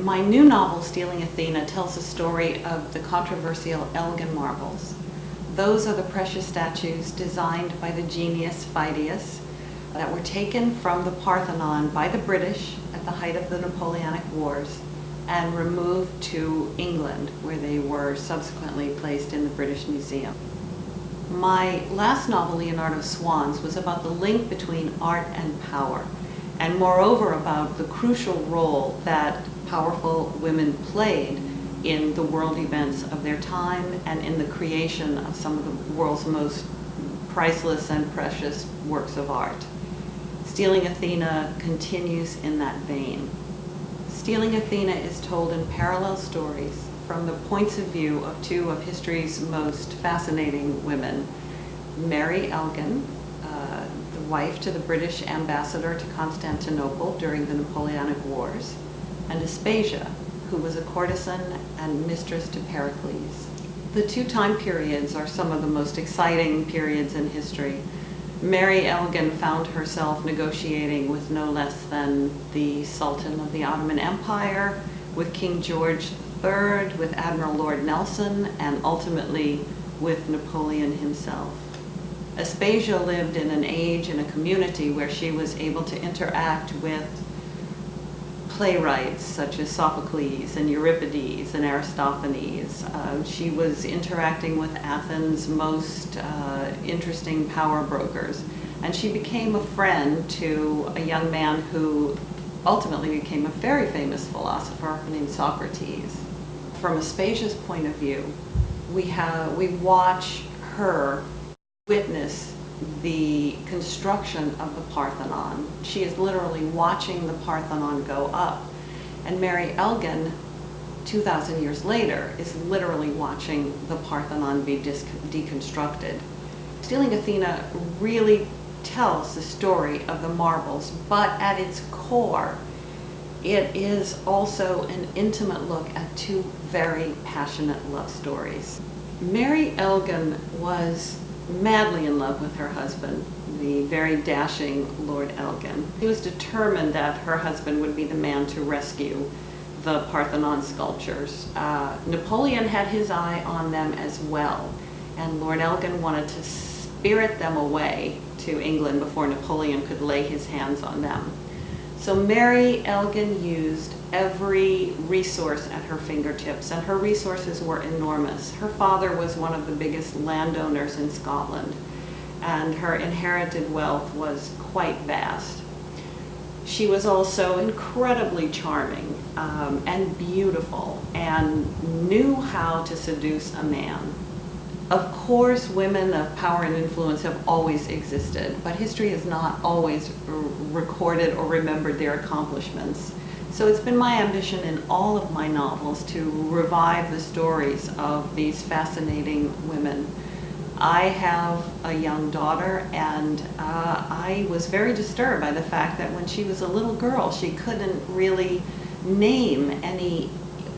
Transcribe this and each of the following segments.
My new novel, Stealing Athena, tells the story of the controversial Elgin marbles. Those are the precious statues designed by the genius Phidias that were taken from the Parthenon by the British at the height of the Napoleonic Wars and removed to England, where they were subsequently placed in the British Museum. My last novel, Leonardo's Swans, was about the link between art and power, and moreover about the crucial role that powerful women played in the world events of their time and in the creation of some of the world's most priceless and precious works of art. Stealing Athena continues in that vein. Stealing Athena is told in parallel stories from the points of view of two of history's most fascinating women, Mary Elgin, the wife to the British ambassador to Constantinople during the Napoleonic Wars, and Aspasia, who was a courtesan and mistress to Pericles. The two time periods are some of the most exciting periods in history. Mary Elgin found herself negotiating with no less than the Sultan of the Ottoman Empire, with King George III, with Admiral Lord Nelson, and ultimately with Napoleon himself. Aspasia lived in an age, in a community where she was able to interact with playwrights such as Sophocles and Euripides and Aristophanes. She was interacting with Athens' most interesting power brokers. And she became a friend to a young man who ultimately became a very famous philosopher named Socrates. From Aspasia's point of view, we watch her witness the construction of the Parthenon. She is literally watching the Parthenon go up. And Mary Elgin, 2,000 years later, is literally watching the Parthenon be deconstructed. Stealing Athena really tells the story of the marbles, but at its core, it is also an intimate look at two very passionate love stories. Mary Elgin was madly in love with her husband, the very dashing Lord Elgin. She was determined that her husband would be the man to rescue the Parthenon sculptures. Napoleon had his eye on them as well, and Lord Elgin wanted to spirit them away to England before Napoleon could lay his hands on them. So Mary Elgin used every resource at her fingertips, and her resources were enormous. Her father was one of the biggest landowners in Scotland, and her inherited wealth was quite vast. She was also incredibly charming and beautiful, and knew how to seduce a man. Of course, women of power and influence have always existed, but history has not always recorded or remembered their accomplishments. So it's been my ambition in all of my novels to revive the stories of these fascinating women. I have a young daughter, and I was very disturbed by the fact that when she was a little girl, she couldn't really name any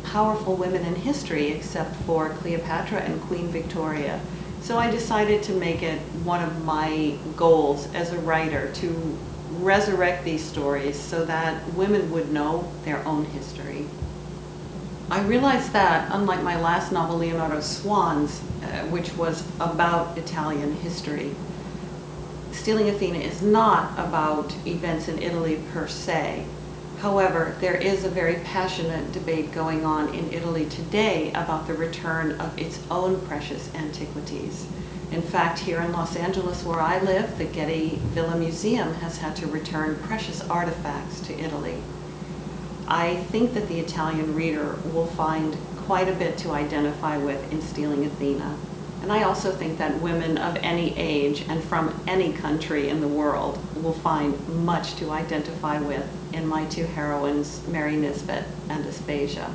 powerful women in history except for Cleopatra and Queen Victoria. So I decided to make it one of my goals as a writer to resurrect these stories so that women would know their own history. I realized that, unlike my last novel, Leonardo's Swans, which was about Italian history, Stealing Athena is not about events in Italy per se. However, there is a very passionate debate going on in Italy today about the return of its own precious antiquities. In fact, here in Los Angeles, where I live, the Getty Villa Museum has had to return precious artifacts to Italy. I think that the Italian reader will find quite a bit to identify with in Stealing Athena. And I also think that women of any age and from any country in the world will find much to identify with in my two heroines, Mary Nisbet and Aspasia.